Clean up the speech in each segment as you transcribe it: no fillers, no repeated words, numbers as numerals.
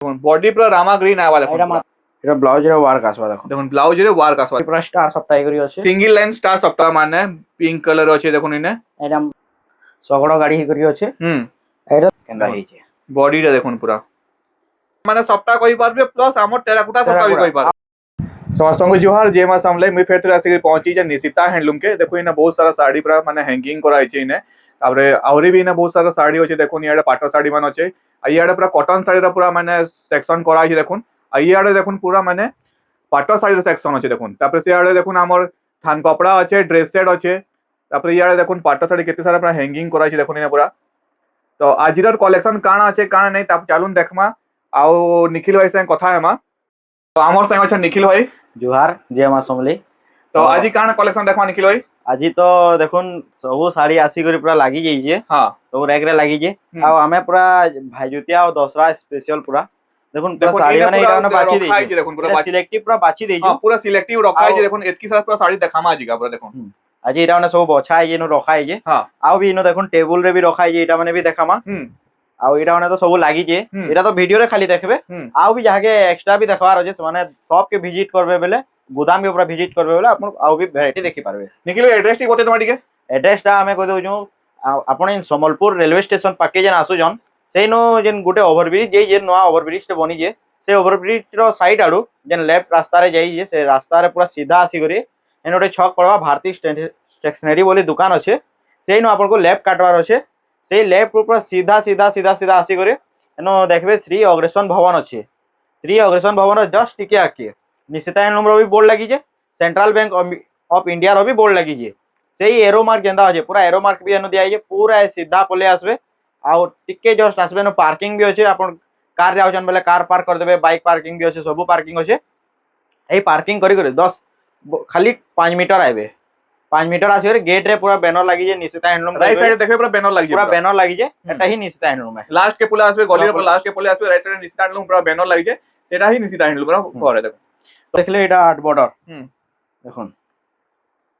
দেখুন বডি পুরো রামা গ্রিন আইবা দেখুন এটা ব্লাউজের ওয়ার্ক আসবা দেখুন দেখুন ব্লাউজের ওয়ার্ক আসবা পুরো স্টার সপ্তাহে করি আছে সিঙ্গেল লাইন স্টার সপ্তাহ মানে পিঙ্ক কালার আছে দেখুন ইনে এটা শগড় গাড়ি করি আছে এটা কেন্দা হইছে বডিটা দেখুন পুরা মানে সপ্তাহ কই পারবে প্লাস আমার টেরাকোটা সপ্তাহ भी কই পারবে ସମସ୍ତଙ୍କୁ ଜୁହାର ଯେ ମାସ ଆମଲେ ମୁଇଁ ଫେର ଆସିକି ପହଞ୍ଚିଛେ ନିଶିତା ହ୍ୟାଣ୍ଡଲୁମ୍ के देखो इने बहुत सारा साड़ी पूरा माने हैंगिंग करा ହେଇଛି इने तापरे आउरी भी इने बहुत सारा साड़ी होचे देखुन इयाडे पाटो साड़ी मान होचे आ इयाडे पूरा कॉटन साड़ी रा पूरा माने सेक्शन करा ହେଇଛି देखुन आ इयाडे देखुन पूरा माने पाटो साड़ी रा सेक्शन होचे देखुन तापरे सियाडे देखुन हमर थान कपड़ा होचे ड्रेस सेट होचे तापरे इयाडे देखुन पाटो साड़ी केते सारा पूरा हैंगिंग करा ହେଇଛି देखुन इने पूरा तो आजिरर कलेक्शन काना আছে काना नहीं ताप चालुन देखमा आउ निखिल भाई से कथा हेमा तो हमर संग আছে निखिल भाई जुहार जय मां समली तो आज काना कलेक्शन देखमा निखिल भाई आज तो देखुन सब साड़ी आसी करी पूरा लागी जाइए हां तो रैक रे लागी जे आ हमें पूरा भाईजुतिया और दसरा स्पेशल पूरा देखुन पूरा साड़ी माने इटा ने बाची देई छै देखुन पूरा सिलेक्टिव पूरा बाची देई हां पूरा सिलेक्टिव रखा है जे देखुन एतकी सारा पूरा साड़ी देखामा आजिका पूरा देखुन आज इटा ने सब बछा है जेनो रखा है जे हां आ भी इनो देखुन टेबल रे भी रखा है जे इटा माने भी देखामा आउ इटा माने तो सब लागी जे इटा तो वीडियो रे खाली देखबे आउ भी जाके एक्स्ट्रा भी देखबार अछि माने शॉप के विजिट करबे बेले गोदाम के ऊपर विजिट करबे बेले अपन आउ भी वैरायटी देखि पारबे निखिल एड्रेस टी बते तमाडी के एड्रेस टा हमें कह दउ छु आपण इन सम्बलपुर रेलवे स्टेशन पाके जन आसु जन सेनो जेन गुटे ओवरब्रिज जे नवा ओवरब्रिज ते बनी जे से ओवरब्रिज रो साइड आडू जेन लेफ्ट रास्ता रे जाई जे से रास्ता रे पूरा सीधा आसी करी एन गोटे छक पड़वा भारती स्टेशनरी बोली दुकान अच्छे से नो आपन को लेफ्ट काटवार अच्छे से लेफ्ट पूरा सीधा सीधा सीधा सीधा आसी करी एनो देखबे श्री अग्रसेन भवन अच्छे श्री अग्रसेन भवन जस्ट टिके आके निश्चिता नंबर भी बोर्ड लगी जे सेंट्रल बैंक ऑफ इंडिया रो भी बोर्ड लगी जे से एरो मार्क जेंदा अछि पूरा एरो मार्क भी एनो दिया जे पूरा सीधा पले आसबे आ टिके जस्ट आसबे नो पार्किंग भी अछि अपन कार रे आउछन बेले कार पार्क कर देबे बाइक पार्किंग भी अछि सब पार्किंग अछि एई पार्किंग करी करी 10 खाली 5 मीटर आइबे 5 मीटर आसी गेट रे पूरा बैनर लगी जे निश्चिता हैंडलूम राइट साइड देखबे पूरा बैनर लगी पूरा बैनर लगी जे एटा ही निश्चिता हैंडलूम है लास्ट के पुला आसबे गली रे लास्ट के पुला आसबे राइट साइड निश्चिता हैंडलूम पूरा बैनर लगी जे सेटा ही निश्चिता हैंडलूम पूरा घर देखो देखले एटा आठ बॉर्डर देखुन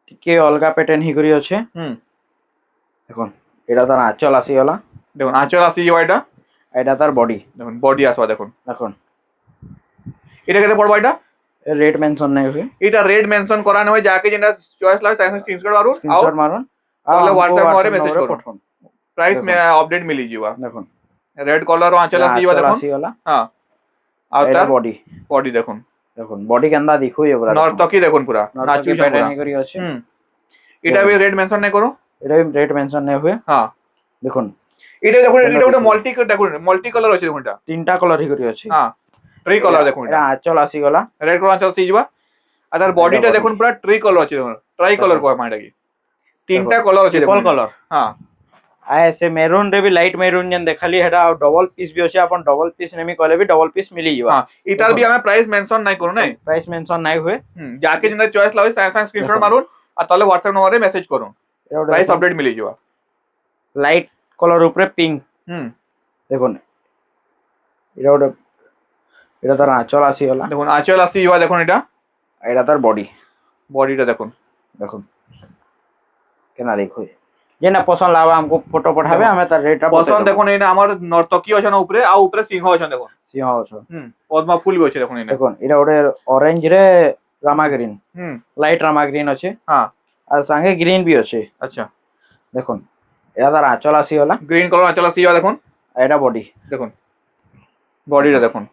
टिके अलगा पैटर्न ही करी अछि देखुन एटा तार आंचल आसी गला देखुन आंचल आसी जो एटा तार बॉडी देखुन बॉडी आसवा देखुन देखुन एटा केते पड़बा एटा रेट मेंशन नहीं हुए एटा रेट मेंशन कराने होय जाके जेना चॉइस लाइव साइंस स्क्रीनशॉट मारू स्क्रीनशॉट मारून ताले व्हाट्सएप मोरे मेसेज करू प्राइस में अपडेट मिली जीवा देखुन रेड कलर आंचल आसी जीवा देखुन हां आ तार बॉडी बॉडी देखुन देखुन बॉडी केंदा दिखो ये पूरा नर्तकी देखुन पूरा नाचू पैटर्न नहीं करी अछि एटा भी रेट मेंशन नहीं करो एटा भी रेट मेंशन नहीं हुए हां देखुन एटा देखुन एटा गोटे मल्टी कलर अछि देखुन एटा तीनटा कलर ही करी अछि हां ट्री कलर देखुन एटा आंचल आसी गला रेड कलर आंचल सी जीवा अदर बॉडीटा देखुन पूरा ट्री कलर अछि देखुन ट्राई कलर को माइडा की तीनटा कलर अछि देखुन कलर हां आए से मेरून रे भी लाइट मेरून जन देखली हेडा डबल पीस भी अछि अपन डबल पीस नेमी कहले भी डबल पीस मिली जीवा हां इतार भी हमें प्राइस मेंशन नहीं करू नहीं प्राइस मेंशन नहीं हुए जाके जने चॉइस लावे साइंस स्क्रीनशॉट मारून आ तले व्हाट्सएप नंबर रे मेसेज करू प्राइस अपडेट मिली जीवा लाइट कलर ऊपर पिंक देखुन एटा तार आंचल आसी गला देखुन आंचल आसी जीवा देखुन एटा तार बॉडी बॉडीटा देखुन देखुन केना देखो जेना पसंद लावा हमको फोटो पठाबे हमें तार रेट पसंद देखुन एना हमर नर्तकी अछन ऊपरे आ ऊपरे सिंह अछन देखुन सिंह अछन पद्मा फूल भी अछि देखुन एना देखुन एटा ओडे ऑरेंज रे Rama green light Rama green अछि हां आ संगे ग्रीन भी अछि अच्छा देखुन एटा तार आंचल आसी गला ग्रीन कलर आंचल आसी गला देखुन एटा बॉडी देखुन बॉडीटा देखुन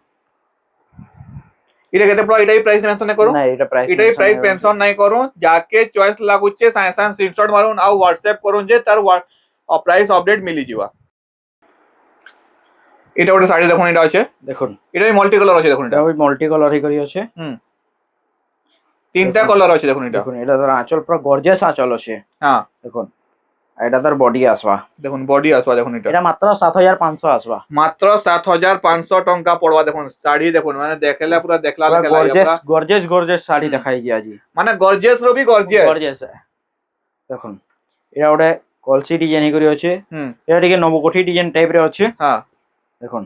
इटा केते पड़ा इटा ही प्राइस मेंशन नहीं करो नहीं इटा प्राइस मेंशन नहीं करो जाके चॉइस लागुचे साइंस स्क्रीनशॉट मारून आ व्हाट्सएप करून जे तार प्राइस अपडेट मिली जीवा इटा ओटे साड़ी देखुन इटा আছে দেখুন इटा मल्टी कलर আছে দেখুন এটা ওই মাল্টি কালার হি করি আছে তিনটা কলর আছে দেখুন এটা দেখুন এটা তার আঁচল পুরো গর্জিয়াস আঁচল আছে হ্যাঁ দেখুন এটা তার বডি আসবা দেখুন বডি আসবা দেখুন এটা মাত্র 7500 আসবা মাত্র 7500 টাকা পড়বা দেখুন শাড়ি দেখুন মানে দেখলে পুরো দেখলা গর্জিয়াস গর্জিয়াস গর্জিয়াস শাড়ি দেখাই জি আজি মানে গর্জিয়াস রবি গর্জিয়াস গর্জিয়াস দেখুন এটা ওটা কলসি ডিজাইন করি আছে এটা টিকে নবকোঠি ডিজাইন টাইপ রে আছে হ্যাঁ দেখুন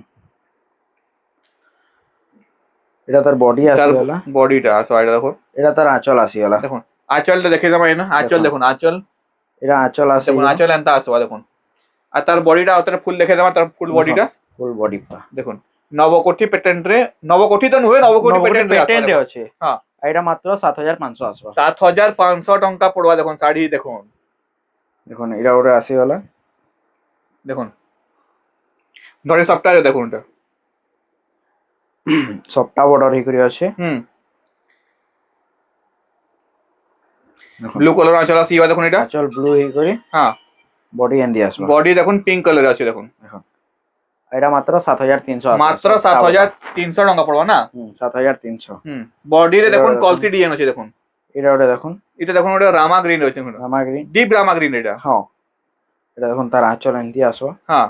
এটা তার বডি আসি গলা বডিটা আসো এটা দেখো এটা তার আঁচল আসি গলা দেখুন আঁচলটা দেখে যাবা এনা আঁচল দেখুন আঁচল এটা আঁচল আসে দেখুন আঁচল এনতা আসবা দেখুন আর তার বডিটা অতটা ফুল দেখে যাবা তার ফুল বডিটা ফুল বডি পা দেখুন নবকোঠি পেটেন্ট রে নবকোঠি তো নুহে নবকোঠি পেটেন্ট রে পেটেন্ট আসবা আছে হ্যাঁ এটা মাত্র 7500 আসবা 7500 টঙ্কা পড়বা দেখুন শাড়ি দেখুন দেখুন এটা ওরে আসিগলা দেখুন ধরে সপ্তাহে দেখুন এটা সবটা বর্ডর হেই করি আছে দেখুন ব্লু কলর আঁচল আসিবা দেখুন এটা আচল ব্লু হেই করি হ্যাঁ বডি এন্দি আসবা বডি দেখুন পিঙ্ক কলর আছে দেখুন দেখুন এটা মাত্র 7300 আসবা মাত্র 7300 টঙ্কা পড়বা না 7300 বডি রে দেখুন দেখুন। কলসি ডিজাইন আছে দেখুন এটা ওটা দেখুন এটা দেখুন ওটা রামা গ্রিন রয়েছে দেখুন রামা গ্রিন ডিপ রামা গ্রিন এটা হ্যাঁ এটা দেখুন তার আঁচল এন্দি আসবা হ্যাঁ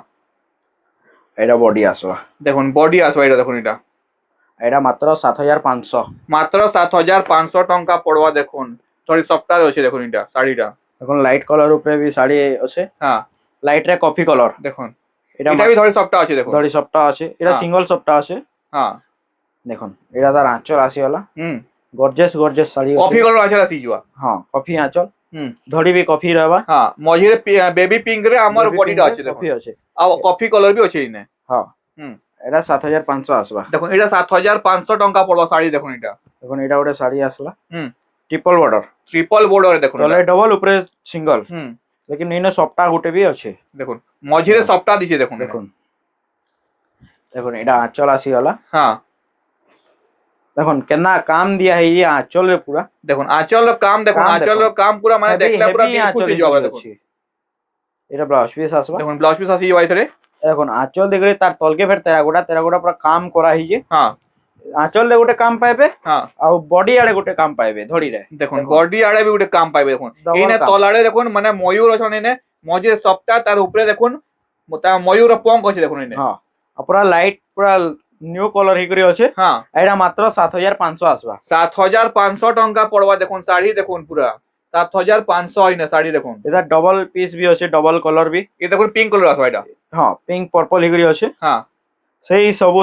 এটা বডি আসবা দেখুন বডি আসবা এটা দেখুন এটা এটা মাত্র 7500 মাত্র 7500 টঙ্কা পড়বা দেখুন সরি সপ্তাহে আছে দেখুন এটা শাড়িটা দেখুন লাইট কলর উপরে भी শাড়ি আছে হ্যাঁ লাইট রে কফি কলর দেখুন এটা এটা भी ধরে সপ্তাহ আছে দেখুন ধরি সবটা আছে এটা হ্যাঁ। সিঙ্গল সবটা আছে হ্যাঁ দেখুন এটা তার আঁচল আসিগলা হুম gorgeous gorgeous sari coffee colour আছে আসিଯିବା হ্যাঁ কফি আঁচল হুম ধড়ি भी কফি रहबा হ্যাঁ মঝিরে বেবি পিঙ্ক রে আমার বডিটা আছে দেখুন কফি আছে আর কফি কলর भी আছে ইনে হ্যাঁ হুম এটা 7500 আসবা দেখুন এটা 7500 টঙ্কা পড়বা শাড়ি দেখুন এটা দেখুন এটা ওটা শাড়ি আসলা হুম ট্রিপল বর্ডর ট্রিপল বর্ডার দেখুন তলে ডবল উপরে সিঙ্গল হুম लेकिन इने सप्ताह गुटे भी আছে দেখুন মঝিরে সপ্তাহ দিছে দেখুন দেখুন দেখুন এটা আঁচল আসিগলা হ্যাঁ দেখুন কেনা কাম দিয়া है ये आंचल रे पूरा দেখুন আঁচল কাম দেখুন কাম আঁচল দেখুন। কাম পুরা মানে Heavy- দেখলে পুরা heavy দিল আঁচল খুশি রে যাবে আছে। দেখুন এটা ব্লাউজ পিস আসবা দেখুন ব্লাউজ পিস আসিଯିବା এথরে দেখুন আঁচল দেখলে তার তলকে ফের তেরাগোটা পুরা কাম করা হইছে হ্যাঁ আঁচল রে গোটে কাম পাইবে হ্যাঁ ଆଉ বডি আড়ে গোটে কাম পাইবে ধড়ি রে দেখুন বডি আড়ে भी ଗୋଟେ কাম পাইবে দেখুন Double এইনে কাম। তলাড়ে দেখুন মানে ময়ূর অছন এনে মঝিরে সপ্তাহ তার উপরে দেখুন তা ময়ূর পঙ্ক আছে দেখুন এনে হ্যাঁ আর পুরা লাইট পুরা নিউ কলর হেই করি আছে হ্যাঁ এটা মাত্র 7500 আসবা 7500 টঙ্কা পড়বা দেখুন শাড়ি দেখুন পুরা 7500 হইনা শাড়ি দেখুন এটা ডবল পিস भी আছে ডবল কলর भी এ দেখুন পিঙ্ক কলর আসবা এটা হ্যাঁ পিঙ্ক পর্পল হেই করি আছে হ্যাঁ সেই ସବୁ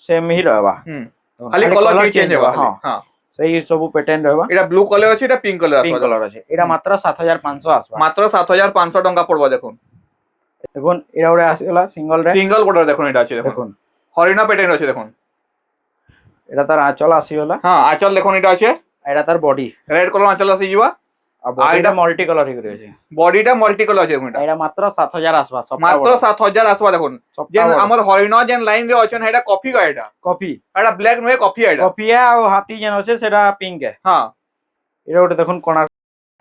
সেম হি रहबा হুম খালি কলর কি চেঞ্জ হবে হ্যাঁ হ্যাঁ সেই ସବୁ প্যাটার্ন रहबा এটা ব্লু কলর আছে এটা পিঙ্ক কলর পিঙ্ক আসবা কলর আছে এটা মাত্র 7500 আসবা মাত্র 7500 টঙ্কা পড়বা দেখুন দেখুন এটা ওরে আসিগলা সিঙ্গল রে সিঙ্গেল বর্ডার দেখুন এটা আছে দেখুন দেখুন হরিণা প্যাটার্ন আছে দেখুন এটা তার আঁচল আসিগলা হ্যাঁ আঁচল দেখুন এটা আছে এটা তার বডি রেড কলর আঁচল আসিଯିବା আর বডিটা মাল্টি কলর হেই করি আছে বডিটা মাল্টি কলর আছে দেখুন এটা এটা মাত্র 7000 আসবা সব মাত্র 7000 আসবা দেখুন যে আমার হরিণ যেন লাইন রে অছন এটা কফি কা এটা কপি এটা ব্ল্যাক নয় কফি এটা কপিয়া আর হাতি যেন আছে সেটা পিঙ্ক হ্যাঁ এটা ওটা দেখুন কোনার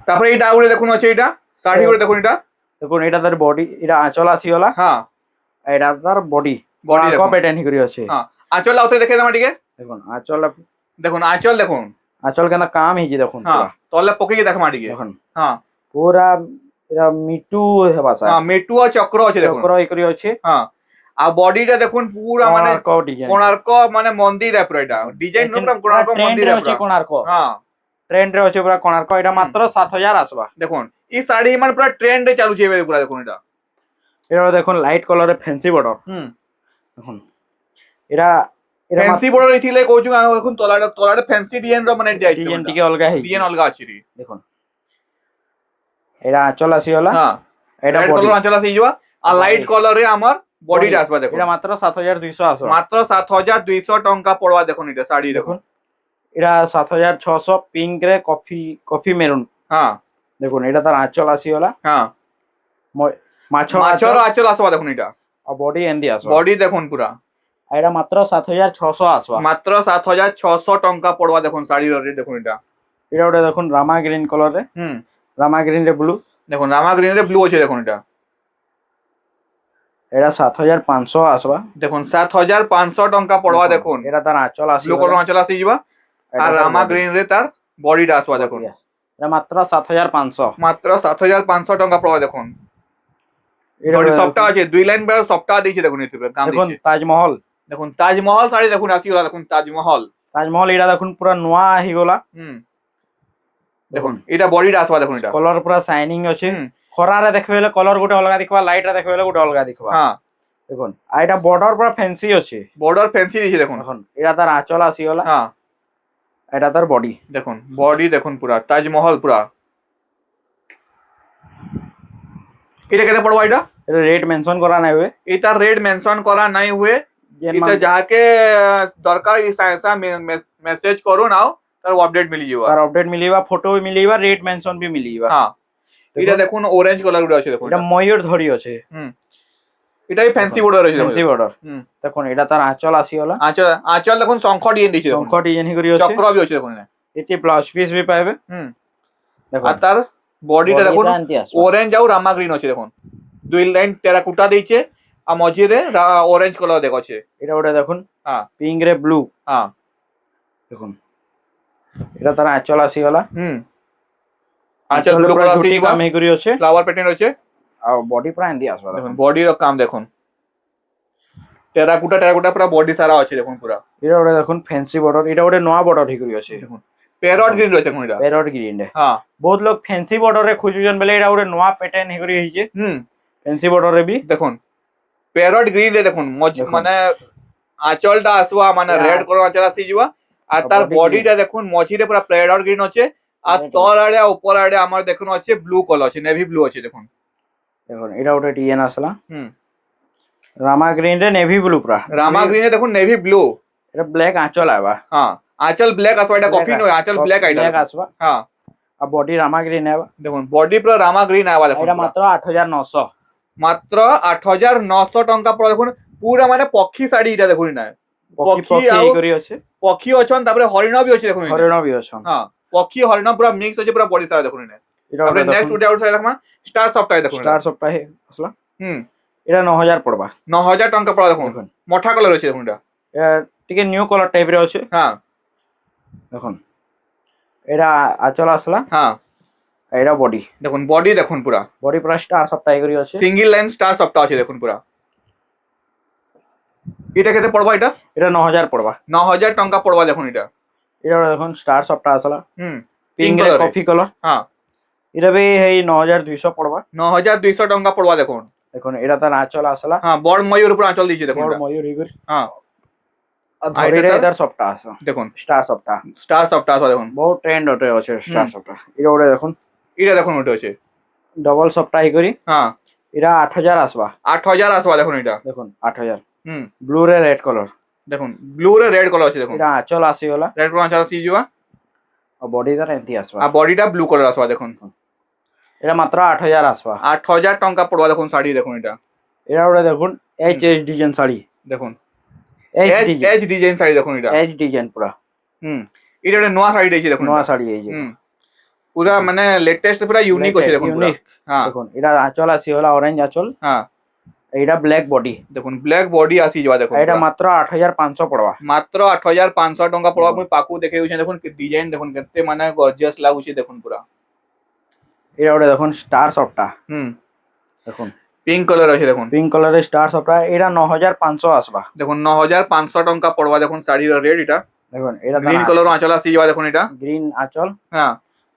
তারপরে এইটা উড়ে দেখুন আছে এটা শাড়ি উড়ে দেখুন এটা দেখুন এটা তার বডি এটা আঁচল আসিগলা হ্যাঁ এটা তার বডি Body বডি দেখুন। প্যাটার্ন হেই করি আছে হ্যাঁ আঁচল আউতে দেখে দাম টিকে দেখুন আঁচল দেখুন আঁচল দেখুন আঁচল কেন কাম ହେଇଛି দেখুন হ্যাঁ পুরা তলে পকেই দেখমা টিকে দেখুন হ্যাঁ পুরা এটা মিটু হেবা হ্যাঁ স্যার মেটু আর চক্র আছে দেখুন চক্র হেই করি আছে হ্যাঁ আর বডিটা দেখুন পুরা মানে ডিজাইন কোଣାର୍କ মানে মন্দির है পুরা এটা ডিজাইন পুরা কোଣାর্ক মন্দির है আছে পুরা কোଣାর্ক হ্যাঁ ট্রেন্ড রে আছে পুরা কোଣାর্ক এটা মাত্র 7000 আসবা দেখুন এই শাড়ি মানে পুরা ট্রেন্ড রে চালুছে এবে পুরা দেখুন এটা এটা দেখুন লাইট কলরে ফ্যান্সি বর্ডর হুম দেখুন এটা এটা ফ্যান্সি বর্ডর এঠিলে কইছু দেখুন তলাটা ফ্যান্সি ডিজাইন র মানে যাইছে ডিজাইন টিকে অলগা হেই ডিজাইন অলগা আছে রে দেখুন এটা আঁচল আসিগলা হ্যাঁ এটা রেড বডি কলর আঁচল আসিଯିବା আর লাইট কলরে আমার বডিটা আসবা দেখুন এটা মাত্র 7200 আসবা মাত্র 7200 টঙ্কা পড়বা দেখুন এটা শাড়ি দেখুন দেখুন এটা 7600 পিঙ্ক রে কফি মেরুন হ্যাঁ দেখুন এটা তার আঁচল আসিগলা হ্যাঁ মাছ মাছর আঁচল আসবা দেখুন এটা আর বডি এন্দি আসবা বডি দেখুন পুরা আর এটা মাত্র 7600 আসবা মাত্র 7600 টঙ্কা পড়বা দেখুন শাড়ির রেট দেখুন এটা এটা ওটা দেখুন রামা গ্রিন কলরে হুম রামা গ্রিন রে ব্লু দেখুন রামা গ্রিন রে ব্লু আছে দেখুন এটা এটা 7500 আসবা দেখুন 7500 টঙ্কা পড়বা দেখুন এটা তার আঁচল ব্লু আসিবা কলর আঁচল আসিଯିବା আর রামা গ্রিন রে তার বডিটা আসবা দেখুন এটা মাত্র 7500 মাত্র 7500 টঙ্কা পড়বা দেখুন এটা বডি সফটা আছে দুই লাইন বের সফটা দিয়েছে দেখুন এতে কাম দেখুন দিয়েছে তাজমহল দেখুন তাজমহল শাড়ি দেখুন আসিগলা দেখুন তাজমহল এটা দেখুন পুরা নোয়া হিগলা হুম দেখুন এটা বডিটা আসবা দেখুন এটা কলর পুরা শাইনিং আছে হুম খরারে দেখবেলে কলর গোটে অলগা দেখবা লাইট রে দেখবেলে গোটে অলগা দেখবা হ্যাঁ দেখুন আর এটা বর্ডার পুরা ফ্যান্সি আছে বর্ডার ফ্যান্সি দিয়েছে দেখুন দেখুন এটা তার আঁচল আসিগলা হ্যাঁ এটা তার বডি দেখুন বডি দেখুন পুরা তাজমহল পুরা এটা কেটে পড়বা এটা এটা রেট মেনশন করা নাই হুয়ে এটা রেট মেনশন করা নাই হুয়ে এটা যাহাকে দরকার এই সাইসা মেসেজ করুন আও তার আপডেট মিলি যাবা তার আপডেট মিলিবা ফটো ବି মিলিবা রেট মেনশন ବି মিলিবা হ্যাঁ এটা দেখুন অরেঞ্জ কালার গুলো আছে দেখুন এটা ময়ূর ধরি আছে এটাই ফ্যান্সি বর্ডার আছে ফ্যান্সি বর্ডার দেখুন এটা তার আঁচল আসিগলা আঁচল আঁচল দেখুন শঙ্খ ডিজাইন দিছে দেখুন শঙ্খ ডিজাইন করি আছে চক্র বি আছে দেখুন এতে ব্লাউজ পিস ବି পাইবে দেখুন আর তার বডিটা দেখুন অরেঞ্জ আর রামা গ্রিন আছে দেখুন দুই লাইন টেরাকোটা দিয়েছে আর মঝিরে অরেঞ্জ কালার দেখাচ্ছে এটা ওটা দেখুন হ্যাঁ পিঙ্ক রে ব্লু হ্যাঁ দেখুন এটা তার আঁচল আসিগলা আঁচল ব্লু কালার ঝুটি আসিবা কাম করি আছে ফ্লাওয়ার প্যাটার্ন আছে আর বডি পুরা এন্দি আসবা দেখুন বডির কাম দেখুন টেরাকোটা পুরা বডি সারা আছে দেখুন পুরা এটা ওটা দেখুন ফ্যান্সি বর্ডার এটা ওটা নয়া বর্ডর ঠিক করি আছে দেখুন প্যারট গ্রিন রয়েছে দেখুন এটা প্যারট গ্রিন রে হ্যাঁ বহুত লোক ফ্যান্সি বর্ডর রে খুঁজুছন বেলে এটা ওটা নয়া প্যাটার্ন হেকরি হইছে ফ্যান্সি বর্ডর রে বি দেখুন প্যারট গ্রিন রে দেখুন মানে আঁচলটা আসবা মানে রেড কালার আঁচল আসিଯିବା আর তার বডিটা দেখুন মঝিরে পুরা প্যারট গ্রিন আছে আর তল আড়ে উপর আড়ে আমার দেখুন আছে ব্লু কালার আছে নেভি ব্লু আছে দেখুন দেখুন এটা ওটা ডিজাইন আসলা রামা গ্রিন রে নেভি ব্লু পুরা রামা গ্রিন এ দেখুন নেভি ব্লু এটা ব্ল্যাক আঁচল আইবা হ্যাঁ আঁচল ব্ল্যাক আসবা এটা কপি নয় আঁচল ব্ল্যাক আইটা ব্ল্যাক আসবা হ্যাঁ আর বডি রামা গ্রিন আইবা দেখুন বডি পুরা রামা গ্রিন আইবা দেখুন এটা মাত্র 8900 মাত্র 8900 টঙ্কা পড়া দেখুন পুরা মানে পক্ষী শাড়ি এটা দেখুন না পক্ষী ଆଉ করি আছে পক্ষী অছন তারপরে হরিণ বি আছে দেখুন হরিণ বি অছন হ্যাঁ পক্ষী হরিণ পুরা মিক্স আছে পুরা বডি সারা দেখুন না তারপরে নেক্সট উঠে আউট সাইড দেখমা স্টার সফটওয়্যার দেখুন স্টার সপ্তাহে আসলা হুম এটা 9000 পড়বা 9000 টঙ্কা পড়া দেখুন মঠা কালার আছে দেখুন এটা টিকে নিউ কালার টাইপ রে আছে হ্যাঁ দেখুন এটা আঁচল আসলা হ্যাঁ এটা বডি দেখুন বডি দেখুন পুরা বডি পুরা স্টার সপ্তাহে করি আছে সিঙ্গেল লাইন স্টার সফটওয়্যার আছে দেখুন পুরা এটা কেতে পড়বা এটা এটা 9000 পড়বা 9000 টঙ্কা পড়বা দেখুন এটা এটা দেখুন স্টার সপ্তাহ আসলা পিঙ্ক কালার কফি কালার হ্যাঁ এটা বি হেই 9200 পড়বা 9200 টঙ্কা পড়বা দেখুন দেখুন এটা তার আঁচল আসলা হ্যাঁ বড় ময়ূর উপর আঁচল দিয়েছে দেখুন বড় এটা। ময়ূর ইগর হ্যাঁ আর ধরি রে এটার সপ্তাহ আছে দেখুন স্টার সপ্তাহ আছে দেখুন বহুত ট্রেন্ড ওটা আছে স্টার সপ্তাহ এটা ওটা দেখুন এটা দেখুন ওটা আছে ডবল সপ্তাহ করি হ্যাঁ এটা 8000 আসবা 8000 আসবা দেখুন এটা দেখুন 8000 হুম ব্লু রে রেড কালার দেখুন ব্লু রে রেড কালার আছে দেখুন এটা আঁচল আসিগলা রেড কালার আঁচল আসিଯିବା আর বডি তার এন্তি আসবা আর বডিটা ব্লু কালার আসবা দেখুন এটা মাত্র 8000 আসবা 8000 টঙ্কা পড়বা দেখুন শাড়ি দেখুন এটা এটা ওটা দেখুন এইচ ডিজাইন শাড়ি দেখুন এইচ এজ ডিজাইন শাড়ি দেখুন এটা এইচ ডিজাইন পুরা এটা একটা নয়া শাড়ি দিয়েছে দেখুন নয়া শাড়ি এই যে পুরা মানে লেটেস্ট পুরা ইউনিক আছে দেখুন পুরা হ্যাঁ দেখুন এটা আঁচল আসিগলা অরেঞ্জ আঁচল হ্যাঁ এটা ব্ল্যাক বডি দেখুন ব্ল্যাক বডি আসিଯିବା দেখুন এটা মাত্র 8500 পড়বা মাত্র 8500 টঙ্কা পড়বা মুই পাকু দেখেউছে দেখুন ডিজাইন দেখুন কেতে মানে গর্জিয়াস লাগুছে দেখুন পুরা এটা ওটা দেখুন স্টার সফটটা দেখুন পিঙ্ক কালার আছে দেখুন পিঙ্ক কালারের স্টার সফটটা এটা 9500 আসবা দেখুন 9500 টঙ্কা পড়বা দেখুন শাড়ির রেট এটা দেখুন এটা গ্রিন কালার আঁচল আসিଯିବା দেখুন এটা গ্রিন আঁচল হ্যাঁ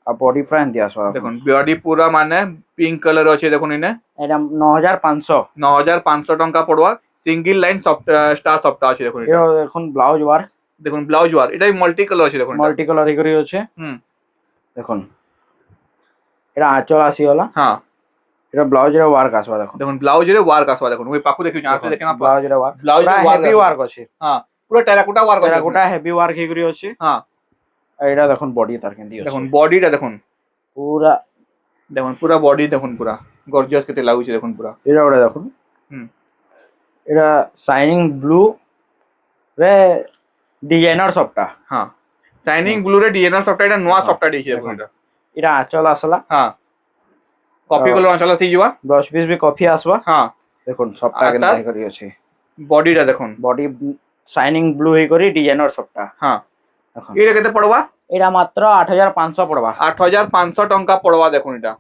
আর বডি প্রাইন দিয়া আসবা দেখুন বডি পুরা মানে পিঙ্ক কালার আছে দেখুন ইনে এটা 9500 টঙ্কা পড়বা সিঙ্গেল লাইন স্টার সফটটা আছে দেখুন এটা দেখুন ব্লাউজ ওয়ার্ক দেখুন ব্লাউজ ওয়ার এটাই মাল্টি কালার আছে দেখুন মাল্টি কালার করি আছে দেখুন এটা আঁচল আসিগলা হ্যাঁ এটা ব্লাউজের ওয়ার্ক আসবা দেখুন দেখুন ব্লাউজের ওয়ার্ক আসবা দেখুন ওই পাকু দেখি জানতে দেখেন না ব্লাউজের ওয়ার্ক ব্লাউজের হেভি ওয়ার্ক আছে হ্যাঁ পুরো টেরাকোটা ওয়ার্ক আছে টেরাকোটা হেভি ওয়ার্ক করি আছে হ্যাঁ এটা দেখুন বডি তার কেন্দি আছে দেখুন বডিটা দেখুন পুরা দেখুন পুরা বডি দেখুন পুরা গর্জিয়াস কেতে লাগুছে দেখুন পুরা এটা ওটা দেখুন এটা শাইনিং ব্লু রে ডিজাইনার সফটটা হ্যাঁ শাইনিং ব্লু রে ডিজাইনার সফটটা এটা নয়া সফটটা দিয়েছে দেখুন এটা আঁচল আসলা হ্যাঁ কপি কালার আঁচল আসিଯିବା ব্লাউজ পিস বি কপি আসবা হ্যাঁ দেখুন সফটটা কেন্দি করি আছে বডিটা দেখুন বডি শাইনিং ব্লু হই করি ডিজাইনার সফটটা হ্যাঁ দেখুন এটা কেতে পড়বা এটা মাত্র 8500 পড়বা 8500 টঙ্কা পড়বা দেখুন এটা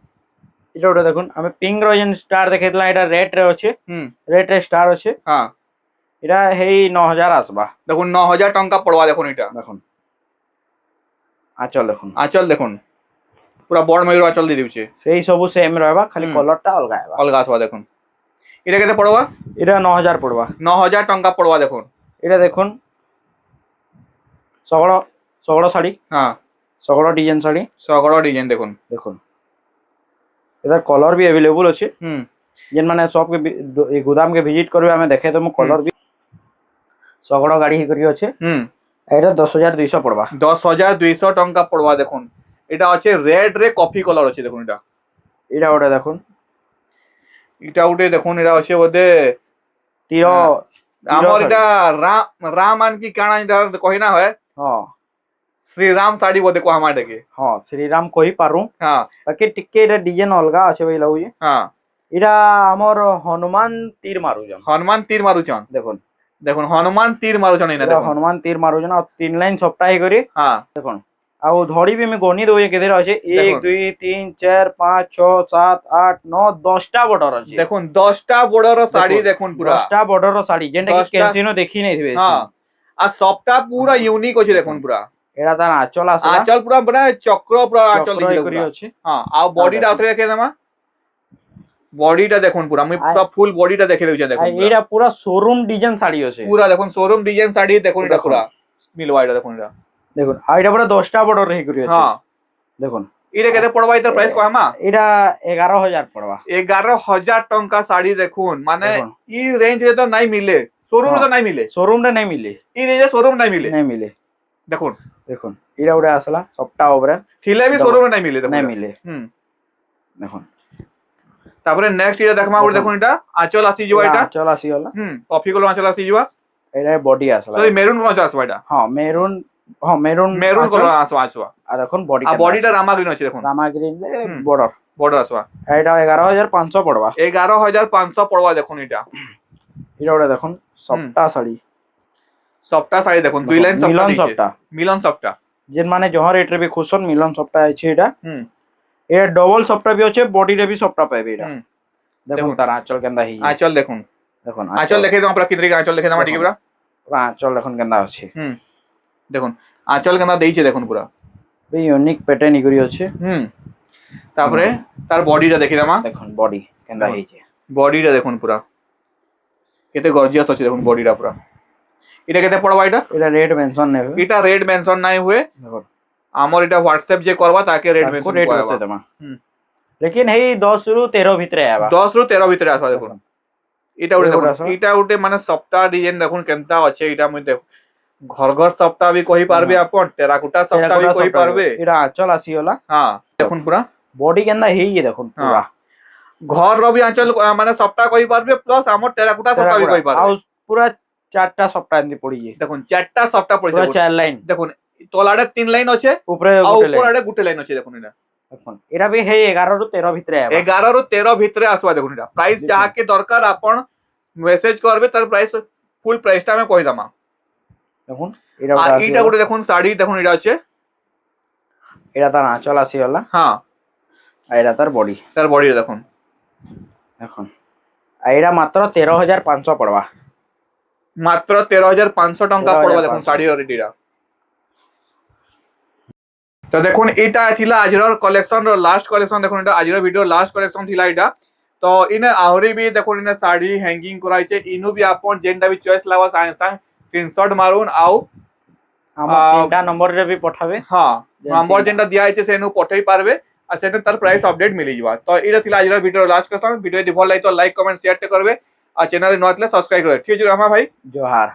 এটা ওটা দেখুন আমি পিঙ্ক রয়েন স্টার দেখাইতলা এটা রেড রে আছে রেড রে স্টার আছে হ্যাঁ এটা হেই 9000 আসবা দেখুন 9000 টঙ্কা পড়বা দেখুন এটা দেখুন আঁচল দেখুন আঁচল দেখুন পুরা বড় ময়ূর আঁচল দিয়ে দিউছে সেই সবু সেম রহবা খালি কলরটা অলগা আইবা অলগা আসবা দেখুন এটা কেতে পড়বা এটা 9000 পড়বা 9000 টঙ্কা পড়বা দেখুন এটা দেখুন সগড় সগড় শাড়ি হ্যাঁ সগড় ডিজাইন শাড়ি সগড় ডিজাইন দেখুন দেখুন এটা কলর भी अवेलेबल আছে যেন মানে সব কে গোদাম কে ভিজিট করবে আমি দেখাই দেবো কলর भी ଶଗଡ଼ ଗାଡ଼ି ହେଇକରି ଅଛେ হুম ଏଇଟା 10,200 ପଡବା 10,200 ଟଙ୍କା পড়বা দেখুন এটা আছে রেড রে কফি কলর আছে দেখুন এটা ଏଇଟା ଗୋଟେ ଦେଖୁন এটা উঠে দেখুন এটা আছে বোধে ତୀର আমার ଶାଢ଼ୀ। এটা রাম আন কি কাଣା এটা কহি না হয় ହଁ শ্রীরাম শাড়ি বোধে কহামা এটাকে ହଁ ଶ୍ରୀରାମ କହିପାରୁ হ্যাঁ ବାକି ଟିକେ ଏଇଟା ଡିଜାଇନ ଅଲଗା ଅଛେ ବୋଲି ଲାଗୁଛି হ্যাঁ ଏଇଟା ଆମର ହନୁମାନ ତୀର ମାରୁଛନ୍ হনুমান তীর মারুছন ଦେଖୁন দেখুন হনুমান তীর মারুছন এনে ଏଇଟା দেখুন ହନୁମାନ ତୀର ମାରୁଛନ୍ ଆଉ 3 ଲାଇନ ସପ୍ତାହ ହେଇକରି হ্যাঁ ଦେଖୁন ଆଉ ଧଡ଼ି ବି ଆମେ ଗଣି ଦଉଛେ କେତେଟା ଅଛି 1 ଦେଖୁନ୍। 2 3 4 5 6 7 8 9 10ଟା ବର୍ଡର ଅଛି দেখুন 10টা বড়র শাড়ি দেখুন পুরা 10টা ବର୍ଡର ଶାଢ଼ୀ ଯେନ୍ଟା କି 10ଟା କେନସିନୋ ଦେଖି ନେଇଥିବେ হ্যাঁ আর সবটা পুরা ইউনিক আছে দেখুন পুরা ଏଇଟା ତାର ଆଞ୍ଚଲ ଆସିଲା আঁচল পুরা মানে চক্র পুরা আঁচল ଚକ୍ର দিছে ହେଇକରି পুরা ଅଛି হ্যাঁ আর বডিটা দেখুন। আউথরে দেখে দেমা বডিটা দেখুন পুরা আমি পুরা ফুল বডিটা দেখে দেউছে আর দেখুন পুরা। ଏଇଟା পুরা শোরুম ডিজাইন শাড়ি আছে পুরা দেখুন শোরুম ডিজাইন শাড়ি দেখুন এটা দেখুন। পুরা মিলবা এটা দেখুন এটা দেখুন আর এটা পুরা 10টা বর্ডর ହେଇକରି ଅଛି হ্যাঁ দেখুন এটা কেতে পড়বা এটার প্রাইস কহামা এটা 11,000 পড়বা 11,000 টঙ্কা শাড়ি দেখুন মানে দেখুন। ই রেঞ্জ রে তো নাই মিলে শোরুম রে তো নাই মিলে শোরুম রে নাই মিলে ই রেঞ্জে শোরুম নাই মিলে নাই মিলে দেখুন দেখুন এটা ଗୋଟେ আসলা সবটা উপরে থিলে বি দেখুন। শোরুম রে নাই মিলে দেখুন নাই এটা। মিলে হুম দেখুন তারপরে নেক্সট এটা দেখমা দেখুন। ওটা দেখুন এটা আঁচল আসি যাওয়া এটা চল আসিগলা হুম কফি কলর আঁচল আসি যাওয়া এটা বডি আসলা সরি মেরুন কলর আঁচল আসবা এটা হ্যাঁ মেরুন হ্যাঁ মেরুন মেরুন কলর আসবা আসবা আর দেখুন বডি আর বডিটা রামা গ্রিন আছে দেখুন রামাগ্রিন হুম। বর্ডর বর্ডার আসবা এটা 11,500 পড়বা 11,500 পড়বা দেখুন এটা এটা ওটা দেখুন সবটা শাড়ি সবটা শাড়ি দেখুন দুই লাইন সবটা মিলন দিয়েছে। সবটা মিলন সবটা যেন মানে জহ রেটরে বি খুশন মিলন সবটা আছে এটা হুম এটা ডবল সবটা বি আছে বডি রে বি সবটা পাইবে এটা হুম দেখুন দেখুন। তার আঁচল কেন্দা হেই আঁচল দেখুন দেখুন আঁচল দেখে দাও আমরা কিতরে আঁচল দেখে দাও ঠিক পুরা আঁচল দেখুন কেন্দা আছে হুম দেখুন আঁচল কেনা দিয়েছে দেখুন পুরা বি ইউনিক প্যাটার্ন ইগরি আছে হুম তারপরে তার বডিটা দেখি দামা দেখুন বডি কেন্দা দেখুন। হেইছে বডিটা দেখুন পুরা কেতে গর্জিয়াস আছে দেখুন বডিটা পুরা এটা কেতে পড়বা এটা এটা রেট মেনশন নেবে এটা রেড মেনশন নাই हुए দেখুন আমার এটা হোয়াটসঅ্যাপ যে করবা তাকে রেড তাকো মেনশন রেট করাবা হতে দেমা হুম लेकिन হেই 10 রু 13 ভিতরে আবা 10 রু 13 ভিতরে আসবা দেখুন এটা উঠে এটা দেখুন আসবা। এটা উঠে মানে সপ্তাহ ডিজাইন দেখুন কেনতা আছে এটা মধ্যে ঘর ঘর সপ্তাহ বি কহি পারবে আপন টেরাকুটা সপ্তাহ বি কহি পারবে এটা আঁচল আসিগলা হ্যাঁ দেখুন পুরা বডি কেন্দা হেই দেখুন পুরা ঘর রবি আঁচল মানে সপ্তাহ কহি পারবে প্লাস আমার টেরাকুটা সপ্তাহ বি কহি পারবে আর পুরা চারটা সপ্তাহ এমনি পড়িয়ে দেখুন চারটা সপ্তাহ পুরা পড়ছে চার লাইন দেখুন তলাড়ে 3 লাইন আছে উপরে আর গোটে লাইন উপর আড়ে গুটে লাইন আছে দেখুন এটা দেখুন এটা বি হেই 11 রু 13 ভিতরে আবা 11 রু 13 ভিতরে আসবা দেখুন এটা প্রাইস দেখুন। যাহাকে দরকার আপন মেসেজ করবে তার প্রাইস ফুল প্রাইসটা আমি কই দামা দেখুন এটা আর ওটা এইটা আসিগলা। গুলো দেখুন শাড়ি দেখুন এটা আছে এটা তার আঁচল আসিগলা হ্যাঁ আর এটা তার বডি তার বডি দেখুন দেখুন আর এটা মাত্র 13,500 পড়বা মাত্র 13,500 টঙ্কা পড়বা দেখুন 13,500 শাড়ি রেটিরা তো দেখুন এটা থিলা আজর কলেকশন র লাস্ট কলেকশন দেখুন এটা আজর ভিডিও লাস্ট কলেকশন থিলা এটা তো ইনে আহরি বি দেখুন ইনে শাড়ি হ্যাঙ্গিং করাইছে ইনু বি আপন যেনটা বি চয়েস লাগবা সাং সাং স্ক্রিনশট মারুন আউ আমার তিনটা নম্বর রে বি পঠাবে হ্যাঁ যেন নম্বর তিনটা। যেটা দিয়া আছে সেনু পঠাই পারবে আর সেটা তার প্রাইস আপডেট মিলি যাবা তো এটা থিলা আজর ভিডিও লাস্ট কলেকশন ভিডিও যদি ভাল লাগে তো লাইক কমেন্ট শেয়ার করবে আর চ্যানেলে নতুন হলে সাবস্ক্রাইব করবে ঠিক আছে রামা ভাই জোহার